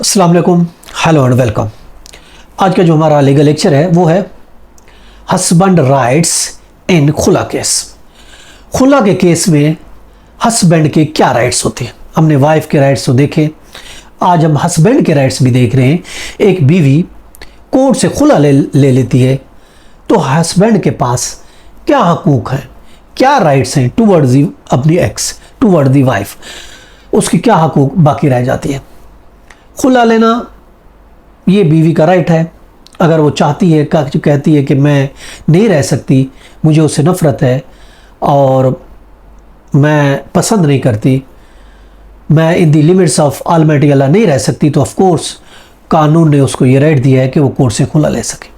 अस्सलाम वालेकुम, hello and welcome. आज का जो हमारा लीगल लेक्चर है वो है हस्बैंड राइट्स इन खुला केस। खुला के केस में हस्बैंड के क्या राइट्स होते हैं। हमने वाइफ के राइट्स तो देखे, आज हम हस्बैंड के राइट्स भी देख रहे हैं। एक बीवी कोर्ट से खुला ले लेती है तो हस्बैंड के पास क्या हकूक हैं, क्या राइट्स हैं टूवर्ड्स दी अपनी एक्स, टूवर्ड दी वाइफ, उसकी क्या हकूक बाकी रह जाती है। खुला लेना ये बीवी का राइट है। अगर वो चाहती है, कहती है कि मैं नहीं रह सकती, मुझे उससे नफ़रत है और मैं पसंद नहीं करती, मैं इन दी लिमिट्स ऑफ ऑलमाइटी अल्लाह नहीं रह सकती, तो ऑफ कोर्स कानून ने उसको ये राइट दिया है कि वो कोर्ट से खुला ले सके।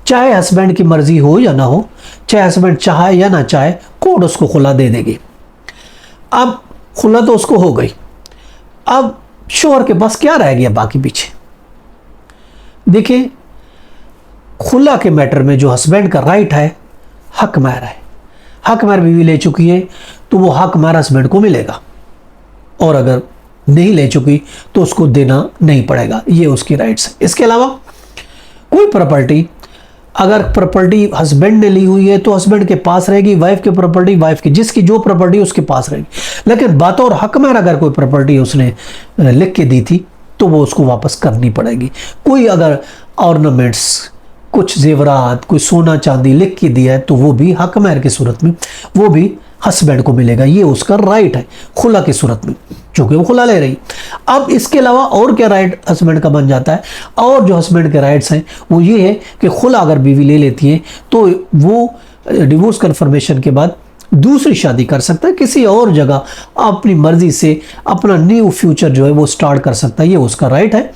चाहे हस्बैंड की मर्ज़ी हो या ना हो, चाहे हस्बैंड चाहे या ना चाहे, कोर्ट उसको खुला दे देगी। अब खुला तो उसको हो गई, अब शोहर के पास क्या रह गया बाकी पीछे। देखिए, खुला के मैटर में जो हस्बैंड का राइट है, हक महर है। हक महर बीवी ले चुकी है तो वो हक महर हस्बैंड को मिलेगा, और अगर नहीं ले चुकी तो उसको देना नहीं पड़ेगा। ये उसकी राइट्स है। इसके अलावा कोई प्रॉपर्टी, अगर प्रॉपर्टी हस्बैंड ने ली हुई है तो हस्बैंड के पास रहेगी, वाइफ की प्रॉपर्टी वाइफ की, जिसकी जो प्रॉपर्टी उसके पास रहेगी। लेकिन बतौर हक महर अगर कोई प्रॉपर्टी उसने लिख के दी थी तो वो उसको वापस करनी पड़ेगी। कोई अगर ऑर्नामेंट्स, कुछ जेवरात, कोई सोना चांदी लिख के दिया है तो वो भी हक महर की सूरत में वो भी हस्बैंड को मिलेगा। ये उसका राइट है खुला की सूरत में, चूंकि वो खुला ले रही। अब इसके अलावा और क्या राइट हस्बैंड का बन जाता है, और जो हस्बैंड के राइट्स हैं वो ये है कि खुला अगर बीवी ले लेती है तो वो डिवोर्स कन्फर्मेशन के बाद दूसरी शादी कर सकता है, किसी और जगह अपनी मर्जी से अपना न्यू फ्यूचर जो है वो स्टार्ट कर सकता है। ये उसका राइट है।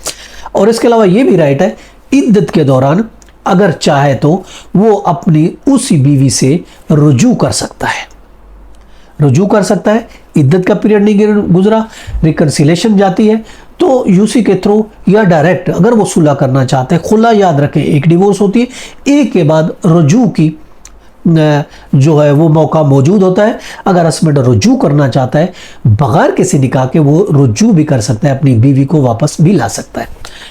और इसके अलावा ये भी राइट है, इद्दत के दौरान अगर चाहे तो वो अपनी उसी बीवी से रुजू कर सकता है, रुजू कर सकता है। इद्दत का पीरियड नहीं गुजरा, रिकन्सिलेशन जाती है तो यूसी के थ्रू या डायरेक्ट अगर वो सुलह करना चाहते हैं। खुला याद रखें एक डिवोर्स होती है, एक के बाद रुजू की जो है वो मौका मौजूद होता है। अगर हस्बैंड रुजू करना चाहता है बगैर किसी निकाह के, वो रुजू भी कर सकता है, अपनी बीवी को वापस भी ला सकता है।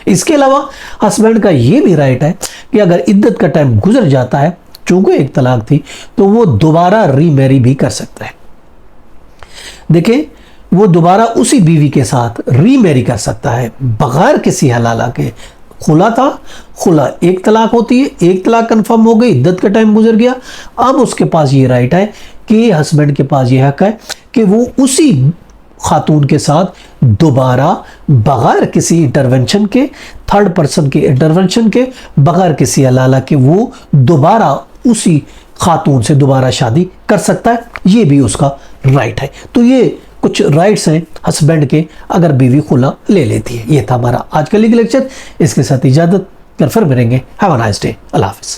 इसके अलावा हस्बैंड का ये भी राइट है कि अगर इद्दत का टाइम गुजर जाता है, चूंकि एक तलाक थी, तो वो दोबारा रीमैरी भी कर सकता है। देखिए, वो दोबारा उसी बीवी के साथ रीमैरी कर सकता है बगैर किसी हलाला के। खुला था, खुला एक तलाक होती है, एक तलाक कंफर्म हो गई, इद्दत का टाइम गुजर गया। अब उसके पास ये राइट है कि हस्बैंड के पास ये हक है कि वो उसी खातून के साथ दोबारा बगैर किसी इंटरवेंशन के, थर्ड पर्सन के इंटरवेंशन के, बगैर किसी हलाला के, वो दोबारा उसी खातून से दोबारा शादी कर सकता है। ये भी उसका राइट है। तो ये कुछ राइट्स हैं हस्बैंड के अगर बीवी खुला ले लेती है। ये था हमारा आज का लीगल लेक्चर। इसके साथ इजाजत, फिर मिलेंगे। Have a nice day. अल्लाह हाफिज़।